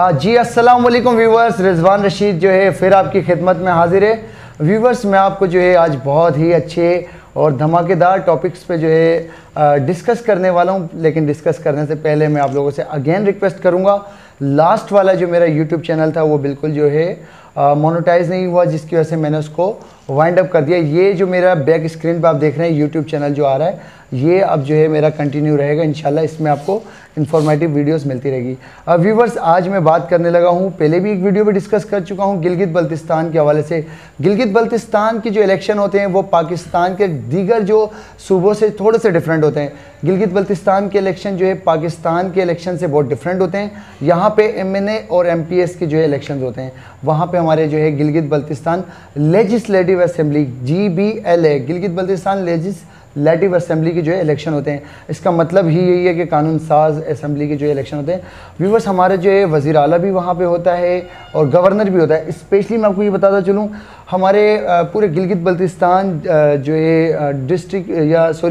जी अस्सलाम वालेकुम व्यूवर्स, रिजवान रशीद जो है फिर आपकी खिदमत में हाजिर है। व्यूवर्स, मैं आपको जो है आज बहुत ही अच्छे और धमाकेदार टॉपिक्स पे जो है डिस्कस करने वाला हूँ। लेकिन डिस्कस करने से पहले मैं आप लोगों से अगेन रिक्वेस्ट करूँगा, लास्ट वाला जो मेरा यूट्यूब चैनल था वो बिल्कुल जो है मोनेटाइज नहीं हुआ, जिसकी वजह से मैंने उसको वाइंड अप कर दिया। ये जो मेरा बैक स्क्रीन पे आप देख रहे हैं यूट्यूब चैनल जो आ रहा है, ये अब जो है मेरा कंटिन्यू रहेगा इंशाल्लाह। इसमें आपको इन्फॉर्मेटिव वीडियोस मिलती रहेगी। अब व्यूवर्स, आज मैं बात करने लगा हूँ, पहले भी एक वीडियो में डिस्कस कर चुका हूँ गिलगित बल्तिस्तान के हवाले से। गिलगित बल्तिस्तान के जो इलेक्शन होते हैं वो पाकिस्तान के दीगर जो सूबों से थोड़े से डिफरेंट होते हैं। गिलगित बल्तिस्तान के इलेक्शन जो है पाकिस्तान के इलेक्शन से बहुत डिफरेंट होते हैं। यहाँ पे MNA और MPS के जो है इलेक्शन होते हैं, वहाँ पे हमारे जो है Gilgit Baltistan legislative assembly GBLA Gilgit Baltistan legislative assembly के जो है इलेक्शन होते हैं। इसका मतलब ही यही है कि कानून साज असेंबली के जो है इलेक्शन होते हैं। व्यूवर्स, हमारे जो है वज़ीर आला भी वहाँ पे होता है और गवर्नर भी होता है। स्पेशली मैं आपको ये बताता चलूँ, हमारे पूरे गिलगित बल्तिस्तान जो है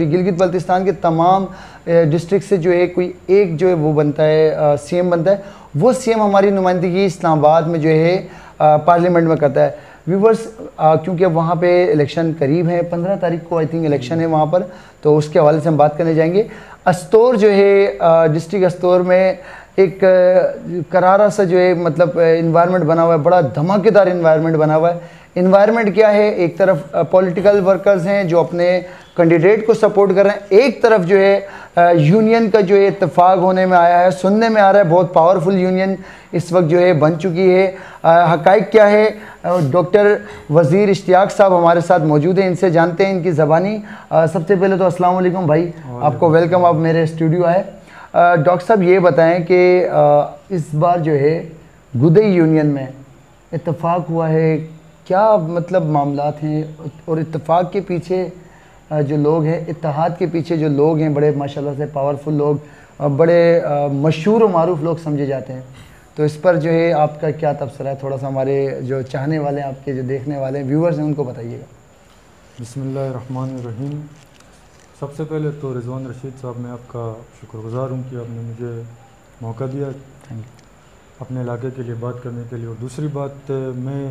गिलगित बल्तिस्तान के तमाम डिस्ट्रिक्ट से जो है कोई एक जो है वो बनता है CM बनता है। वो CM हमारी नुमाइंदगी इस्लामाबाद में जो है पार्लियामेंट में करता है। व्यूवर्स, क्योंकि अब वहाँ पे इलेक्शन करीब है, 15 तारीख को आई थिंक इलेक्शन है वहाँ पर, तो उसके हवाले से हम बात करने जाएंगे। अस्तोर जो है डिस्ट्रिक्ट अस्तोर में एक करारा सा जो है मतलब इन्वायरमेंट बना हुआ है, बड़ा धमाकेदार इन्वायरमेंट बना हुआ है। इन्वायरमेंट क्या है, एक तरफ पॉलिटिकल वर्कर्स हैं जो अपने कैंडिडेट को सपोर्ट कर रहे हैं, एक तरफ जो है यूनियन का जो है इत्तेफाक होने में आया है, सुनने में आ रहा है बहुत पावरफुल यूनियन इस वक्त जो है बन चुकी है। हकाइक क्या है, डॉक्टर वज़ीर इश्तियाक साहब हमारे साथ मौजूद हैं, इनसे जानते हैं इनकी ज़बानी। सबसे पहले तो अस्सलाम वालेकुम भाई, आपको वेलकम, आप मेरे स्टूडियो आए। डॉक्टर साहब ये बताएं कि इस बार जो है गुदई यूनियन में इत्तेफाक हुआ है, क्या मतलब मामलात हैं, और इत्तेफाक के पीछे जो लोग हैं, इत्तेहाद के पीछे जो लोग हैं, बड़े माशाल्लाह से पावरफुल लोग, बड़े मशहूर और मारूफ लोग समझे जाते हैं। तो इस पर जो है आपका क्या तबसरा है, थोड़ा सा हमारे जो चाहने वाले हैं, आपके जो देखने वाले हैं व्यूवर्स हैं, उनको बताइएगा। बिस्मिल्लाहिर्रहमानिर्रहीम। सबसे पहले तो रिजवान रशीद साहब, मैं आपका शुक्रगुज़ार हूँ कि आपने मुझे मौका दिया अपने इलाके के लिए बात करने के लिए। और दूसरी बात मैं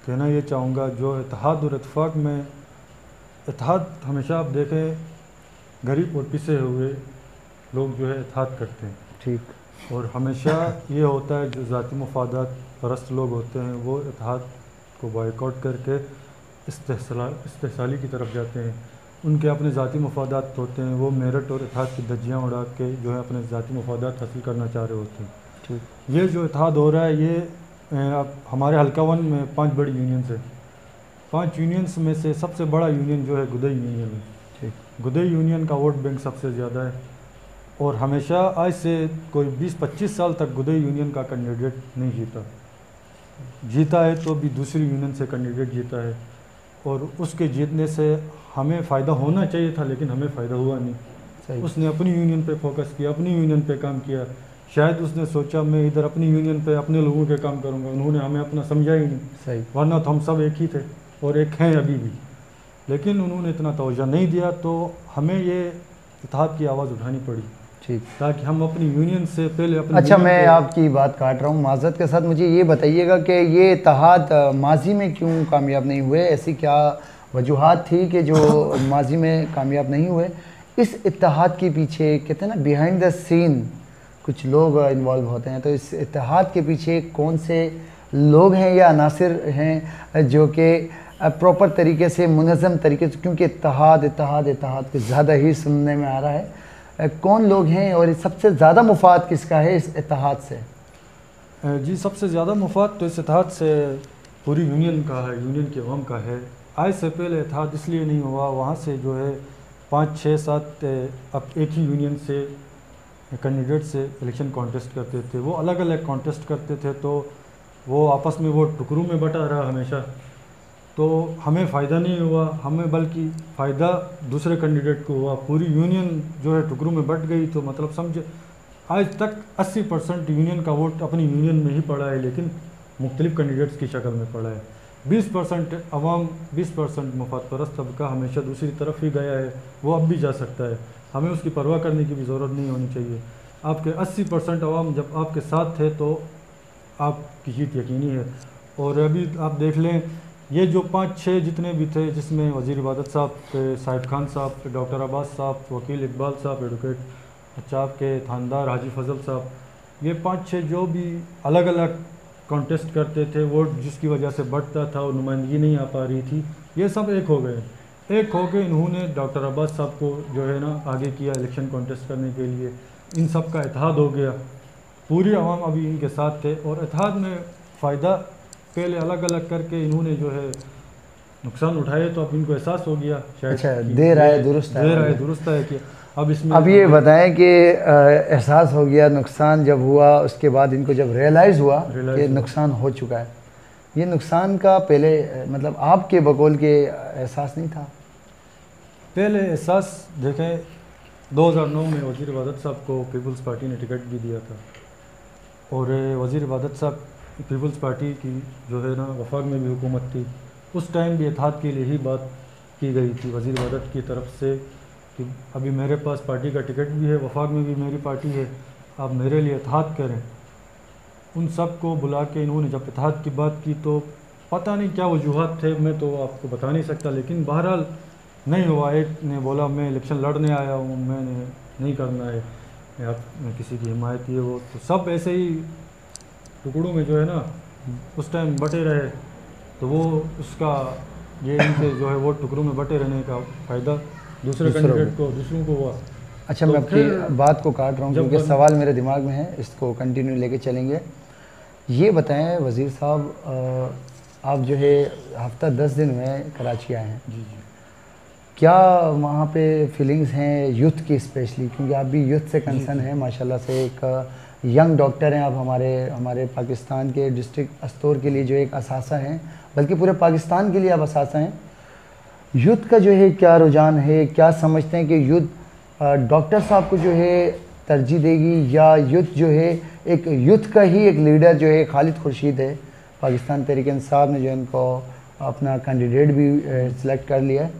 कहना ये चाहूँगा, जो इत्तेहाद और इत्तेफाक में, इत्तेहाद हमेशा आप देखें गरीब और पिसे हुए लोग जो है इत्तेहाद करते हैं, ठीक। और हमेशा ये होता है जो ज़ाती मफादात परस्त लोग होते हैं वो इत्तेहाद को बॉयकॉट करके इस्तेहसाली की तरफ जाते हैं। उनके अपने ज़ाती मफादात होते हैं, वो मेरिट और इत्तेहाद की धज्जियाँ उड़ा के जो है अपने ज़ाती मफादात हासिल करना चाह रहे होते हैं। ठीक। ये जो इत्तेहाद हो रहा है, ये हमारे हल्का 1 में 5 बड़ी यूनियंस है। 5 यूनियंस में से सबसे बड़ा यूनियन जो है गुदई यूनियन है। ठीक। गुदई यूनियन का वोट बैंक सबसे ज़्यादा है, और हमेशा आज से कोई 20-25 साल तक गुदई यूनियन का कैंडिडेट नहीं जीता है, तो भी दूसरी यूनियन से कैंडिडेट जीता है। और उसके जीतने से हमें फ़ायदा होना चाहिए था, लेकिन हमें फ़ायदा हुआ नहीं। उसने अपनी यूनियन पे फोकस किया, अपनी यूनियन पे काम किया। शायद उसने सोचा मैं इधर अपनी यूनियन पे अपने लोगों के काम करूँगा, उन्होंने हमें अपना समझा ही नहीं। सही। वरना तो हम सब एक ही थे और एक हैं अभी भी, लेकिन उन्होंने इतना तवज्जो नहीं दिया, तो हमें ये इत्तेहाद की आवाज़ उठानी पड़ी। ठीक। ताकि हम अपनी यूनियन से पहले अपनी। अच्छा, मैं आपकी बात काट रहा हूँ माज़रत के साथ, मुझे ये बताइएगा कि ये इत्तेहाद माजी में क्यों कामयाब नहीं हुए, ऐसी क्या वजूहात थी कि जो माजी में कामयाब नहीं हुए? इस इत्तेहाद के पीछे कहते हैं ना बिहाइंड द सीन कुछ लोग इन्वॉल्व होते हैं, तो इस इत्तेहाद के पीछे कौन से लोग हैं या अनासिर हैं जो कि प्रॉपर तरीके से, मुनज़्ज़म तरीके से, क्योंकि इत्तेहाद के ज़्यादा ही सुनने में आ रहा है, कौन लोग हैं और सबसे ज़्यादा मुफाद किसका है इस इत्तेहाद से? जी, सबसे ज़्यादा मुफाद तो इस इत्तेहाद से पूरी यूनियन का है, यूनियन के अवाम का है। आज से पहले इत्तेहाद इसलिए नहीं हुआ, वहाँ से जो है 5, 6, 7 अब एक ही यूनियन से कैंडिडेट से इलेक्शन कॉन्टेस्ट करते थे। वो अलग अलग कॉन्टेस्ट करते थे, तो वो आपस में वो टुकड़ों में बटा रहा हमेशा, तो हमें फ़ायदा नहीं हुआ, हमें बल्कि फ़ायदा दूसरे कैंडिडेट को हुआ। पूरी यूनियन जो है टुकड़ों में बट गई, तो मतलब समझे आज तक 80% यूनियन का वोट अपनी यूनियन में ही पड़ा है, लेकिन मुख्तलिफ कैंडिडेट्स की शक्ल में पड़ा है। 20% अवाम, 20% मुफाद परस्त तबका हमेशा दूसरी तरफ ही गया है, वो अब भी जा सकता है। हमें उसकी परवाह करने की भी ज़रूरत नहीं होनी चाहिए। आपके 80% अवाम जब आपके साथ थे तो आपकी जीत यकीनी है। और अभी आप देख लें, ये जो 5-6 जितने भी थे, जिसमें वज़ीर इबादत साहब थे, साहिब खान साहब, डॉक्टर अब्बास साहब, वकील इकबाल साहब, एडवोकेट अच्छा आपके थानदार हाजी फजल साहब, ये 5-6 जो भी अलग अलग कॉन्टेस्ट करते थे, वोट जिसकी वजह से बढ़ता था और नुमाइंदगी नहीं आ पा रही थी, ये सब एक हो गए। एक हो के इन्होंने डॉक्टर अब्बास साहब को जो है ना आगे किया इलेक्शन कॉन्टेस्ट करने के लिए। इन सब का इत्तेहाद हो गया, पूरी आवाम अभी इनके साथ थे। और इत्तेहाद में फ़ायदा पहले अलग अलग करके इन्होंने जो है नुकसान उठाए, तो अब इनको एहसास हो गया शायद। अच्छा, देर आए दुरुस्त है कि अब इसमें अब ये बताएं कि एहसास हो गया, नुकसान जब हुआ उसके बाद इनको जब रियलाइज़ हुआ कि नुकसान हो चुका है, ये नुकसान का पहले मतलब आपके बकौल के एहसास नहीं था? पहले एहसास देखें, 2009 में वज़ीर इबादत साहब को पीपल्स पार्टी ने टिकट भी दिया था, और वज़ीर इबादत साहब पीपल्स पार्टी की जो है ना वफाक में भी हुकूमत थी, उस टाइम भी इत्तेहाद के लिए ही बात की गई थी वज़ीर इबादत की तरफ से कि अभी मेरे पास पार्टी का टिकट भी है, वफाक में भी मेरी पार्टी है, आप मेरे लिए इत्तेहाद करें। उन सब को बुला के इन्होंने जब इत्तेहाद की बात की तो पता नहीं क्या वजूहत थे, मैं तो आपको बता नहीं सकता, लेकिन बहरहाल नहीं हुआ। एक ने बोला मैं इलेक्शन लड़ने आया हूँ, मैंने नहीं करना है, मैं किसी की हिमायत ये वो, तो सब ऐसे ही टुकड़ों में जो है ना उस टाइम बटे रहे। तो वो उसका ये इनके जो है वो टुकड़ों में बटे रहने का फ़ायदा दूसरे कैंडिडेट को, दूसरों को हुआ। अच्छा, मैं आपकी बात को काट रहा हूँ क्योंकि सवाल मेरे दिमाग में है, इसको कंटिन्यू लेके चलेंगे। ये बताएं वज़ीर साहब, आप जो है हफ्ता 10 दिन में कराची आए हैं, जी, क्या वहाँ पे फीलिंग्स हैं यूथ की स्पेशली, क्योंकि आप भी यूथ से कंसर्न हैं माशाल्लाह से, एक यंग डॉक्टर हैं आप, हमारे पाकिस्तान के डिस्ट्रिक्ट अस्तौर के लिए जो एक असासा हैं, बल्कि पूरे पाकिस्तान के लिए आप असासा हैं। यूथ का जो है क्या रुझान है, क्या समझते हैं कि यूथ डॉक्टर साहब को जो है तरजीह देगी, या यूथ जो है एक यूथ का ही एक लीडर जो है खालिद खुर्शीद है, पाकिस्तान तहरीक इंसाफ ने जो इनको अपना कैंडिडेट भी सिलेक्ट कर लिया है,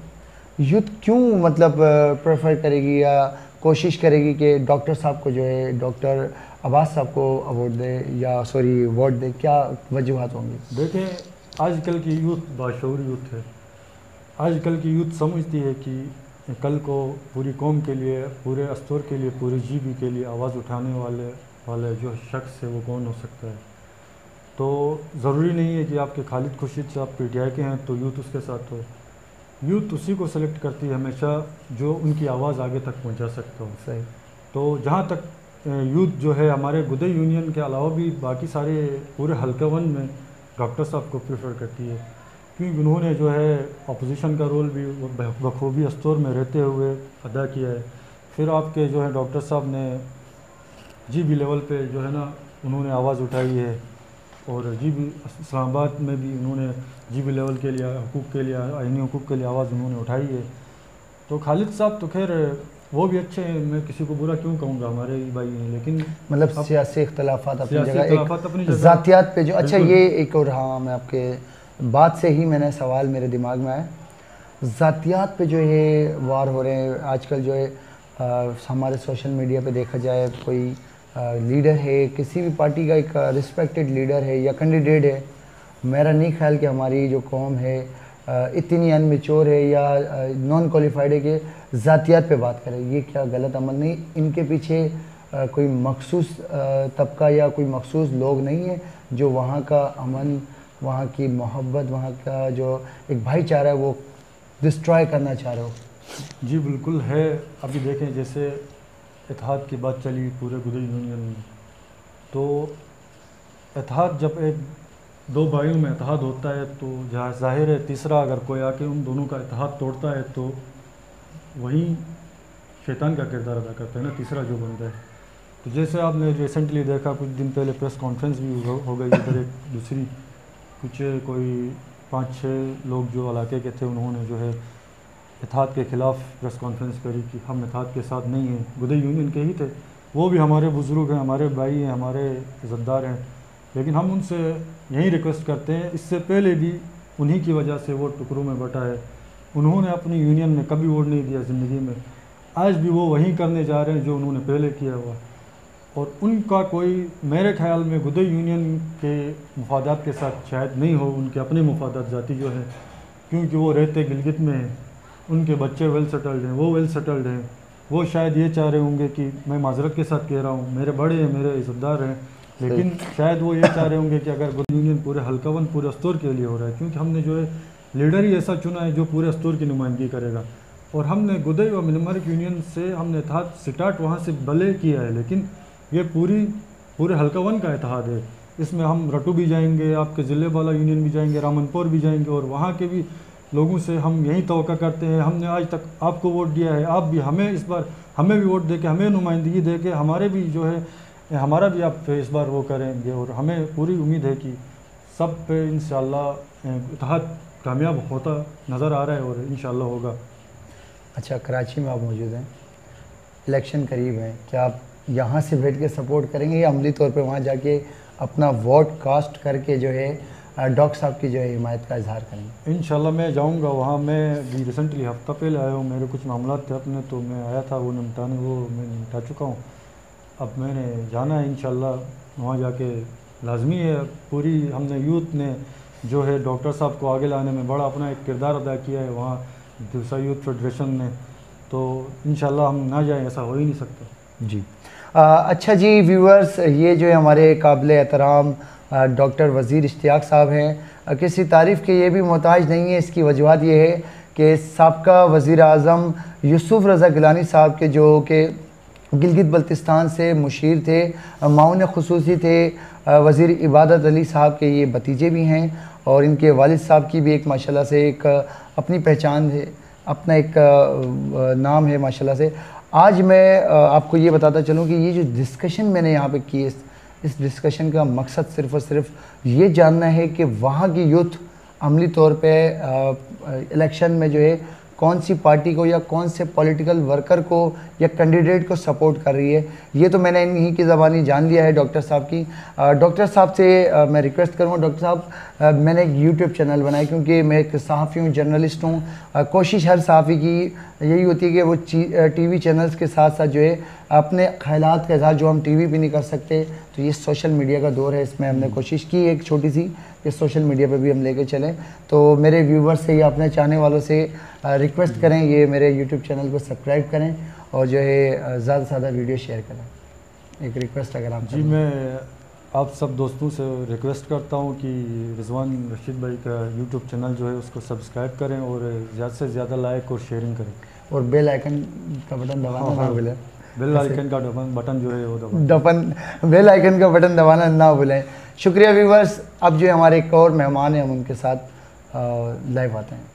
यूथ क्यों मतलब प्रेफर करेगी या कोशिश करेगी कि डॉक्टर साहब को जो है डॉक्टर अब्बास साहब को अवार्ड दे या सॉरी वोट दे, क्या वजूहत होंगी? देखें, आजकल की यूथ बाशऊर यूथ है। आजकल की यूथ समझती है कि कल को पूरी कौम के लिए, पूरे अस्तौर के लिए, पूरे जीबी के लिए आवाज़ उठाने वाले जो शख्स है वो कौन हो सकता है। तो ज़रूरी नहीं है कि आपके खालिद खुर्शीद साहब PTI के हैं तो यूथ उसके साथ हो। यूथ उसी को सेलेक्ट करती है हमेशा जो उनकी आवाज़ आगे तक पहुंचा सकता हो। सही। तो जहाँ तक यूथ जो है हमारे गुदे यूनियन के अलावा भी बाकी सारे पूरे हल्का वन में डॉक्टर साहब को प्रेफर करती है, क्योंकि उन्होंने जो है अपोजिशन का रोल भी बखूबी अस्तौर में रहते हुए अदा किया है। फिर आपके जो है डॉक्टर साहब ने GB लेवल पे जो है ना उन्होंने आवाज़ उठाई है, और GB इस्लामाबाद में भी उन्होंने GB लेवल के लिए हुकूक़ के लिए, आईनी हुकूक़ के लिए आवाज़ उन्होंने उठाई है। तो खालिद साहब तो खैर वो भी अच्छे हैं, मैं किसी को बुरा क्यों कहूँगा, हमारे ही भाई हैं, लेकिन मतलब सियासी इख्तलाफात अपनी जगह, अपनी जगह, ज़ातियात पे जो अच्छा ये एक और, हाँ मैं आपके बात से ही मैंने सवाल मेरे दिमाग में आया, ज़ातियात पे जो है वार हो रहे हैं आजकल, जो है हमारे सोशल मीडिया पे देखा जाए, कोई लीडर है किसी भी पार्टी का, एक रिस्पेक्टेड लीडर है या कैंडिडेट है, मेरा नहीं ख्याल कि हमारी जो कौम है इतनी अनमेच्योर है या नॉन क्वालिफाइड है कि ज़ातियात पे बात करें। ये क्या गलत अमल नहीं? इनके पीछे कोई मखसूस तबका या कोई मखसूस लोग नहीं है जो वहाँ का अमन, वहाँ की मोहब्बत, वहाँ का जो एक भाईचारा है वो डिस्ट्रॉय करना चाह रहे हो? जी बिल्कुल है। अभी देखें जैसे इत्तेहाद की बात चली पूरे गुदे यूनियन में, तो इत्तेहाद जब एक दो भाइयों में इत्तेहाद होता है तो जाहिर है तीसरा अगर कोई आके उन दोनों का इत्तेहाद तोड़ता है तो वही शैतान का किरदार अदा करता है ना, तीसरा जो बंदा है। तो जैसे आपने रिसेंटली देखा, कुछ दिन पहले प्रेस कॉन्फ्रेंस भी हो गई इधर, एक दूसरी कुछ कोई 5-6 लोग जो इलाके के थे उन्होंने जो है इत्तेहाद के ख़िलाफ़ प्रेस कॉन्फ्रेंस करी कि हम इत्तेहाद के साथ नहीं हैं, गुदे यूनियन के ही थे, वो भी हमारे बुज़ुर्ग हैं, हमारे भाई हैं, हमारे इज़्ज़तदार हैं, लेकिन हम उनसे यही रिक्वेस्ट करते हैं, इससे पहले भी उन्हीं की वजह से वो टुकड़ों में बटा है। उन्होंने अपनी यूनियन में कभी वोट नहीं दिया ज़िंदगी में, आज भी वो वही करने जा रहे हैं जो उन्होंने पहले किया हुआ। और उनका कोई मेरे ख्याल में गुदई यूनियन के मफादात के साथ शायद नहीं हो, उनके अपने मफादात ज़ाती जो हैं, क्योंकि वो रहते गिलगित में हैं, उनके बच्चे वेल सेटल्ड हैं, वो वेल सेटल्ड हैं। वो शायद ये चाह रहे होंगे कि मैं माजरत के साथ कह रहा हूँ, मेरे बड़े हैं, मेरे इज़्ज़तदार हैं, लेकिन शायद वो ये चाह रहे होंगे कि अगर गुदई यूनियन पूरे हल्कावन पूरे अस्तूर के लिए हो रहा है, क्योंकि हमने जो है लीडर ही ऐसा चुना है जो पूरे अस्तूर की नुमाइंदगी करेगा। और हमने गुदई व मिनमर्क यूनियन से हमने इत्तेहाद स्टार्ट वहाँ से भले किया है, लेकिन ये पूरे हल्कावन का इत्तेहाद है। इसमें हम रटू भी जाएंगे, आपके ज़िले वाला यूनियन भी जाएंगे, रामनपुर भी जाएंगे, और वहाँ के भी लोगों से हम यही तवक्का करते हैं। हमने आज तक आपको वोट दिया है, आप भी हमें इस बार हमें भी वोट दे के, हमें नुमाइंदगी दे के, हमारे भी जो है हमारा भी आप इस बार वो करेंगे। और हमें पूरी उम्मीद है कि सब पे इंशाल्लाह इत्तेहाद कामयाब होता नज़र आ रहा है और इंशाल्लाह होगा। अच्छा, कराची में आप मौजूद हैं, इलेक्शन करीब है, क्या आप यहाँ से बैठ के सपोर्ट करेंगे या अमली तौर पे वहाँ जाके अपना वोट कास्ट करके जो है डॉक्टर साहब की जो है हिमायत का इजहार करेंगे? इंशाल्लाह मैं जाऊँगा वहाँ। मैं भी रिसेंटली हफ्ता पहले आया हूँ, मेरे कुछ मामला थे अपने, तो मैं आया था वो निपटाने, वो मैं निपटा चुका हूँ। अब मैंने जाना है इंशाल्लाह वहाँ जाके, लाजमी है। पूरी हमने यूथ ने जो है डॉक्टर साहब को आगे लाने में बड़ा अपना एक किरदार अदा किया है वहाँ दिलसा यूथ फेडरेशन ने, तो इंशाल्लाह हम ना जाएं ऐसा हो ही नहीं सकता। जी अच्छा जी व्यूअर्स, ये जो है हमारे काबिल एहतराम डॉक्टर वज़ीर इश्तियाक साहब हैं, किसी तारीफ़ के ये भी मोहताज नहीं है। इसकी वजूहत ये है कि साबका वज़ीर आज़म यूसुफ रज़ा गिलानी साहब के जो कि गिलगित बल्तिस्तान से मुशीर थे, माउन खुसूसी थे, वज़ीर इबादत अली साहब के ये भतीजे भी हैं, और इनके वालिद साहब की भी एक माशाल्लाह से एक अपनी पहचान है, अपना एक नाम है माशाल्लाह से। आज मैं आपको ये बताता चलूँ कि ये जो डिस्कशन मैंने यहाँ पे की है, इस डिस्कशन का मकसद सिर्फ़ और सिर्फ ये जानना है कि वहाँ की यूथ अमली तौर पे इलेक्शन में जो है कौन सी पार्टी को या कौन से पॉलिटिकल वर्कर को या कैंडिडेट को सपोर्ट कर रही है। ये तो मैंने इन्हीं की ज़बानी जान लिया है डॉक्टर साहब की। डॉक्टर साहब से मैं रिक्वेस्ट करूँगा, डॉक्टर साहब मैंने एक यूट्यूब चैनल बनाया क्योंकि मैं एक सहाफ़ी हूँ, जर्नलिस्ट हूँ। कोशिश हर सहाफ़ी की यही होती है कि वो टीवी चैनल्स के साथ साथ जो है अपने ख़यालात के साथ, जो हम टीवी पे नहीं कर सकते, तो ये सोशल मीडिया का दौर है, इसमें हमने कोशिश की एक छोटी सी कि सोशल मीडिया पे भी हम लेके चलें। तो मेरे व्यूवर्स से या अपने चाहने वालों से रिक्वेस्ट करें, ये मेरे यूट्यूब चैनल को सब्सक्राइब करें और जो है ज़्यादा से ज़्यादा वीडियो शेयर करें। एक रिक्वेस्ट अगर आप जी, मैं आप सब दोस्तों से रिक्वेस्ट करता हूँ कि रिजवान रशीद भाई का यूट्यूब चैनल जो है उसको सब्सक्राइब करें और ज़्यादा से ज़्यादा लाइक और शेयरिंग करें, और बेल आइकन का बटन दबाना ना भूलें। बेल आइकन का बटन जो है वो बेल आइकन का बटन दबाना ना भूलें। शुक्रिया व्यूवर्स। अब जो हमारे एक और मेहमान हैं, हम उनके साथ लाइव आते हैं।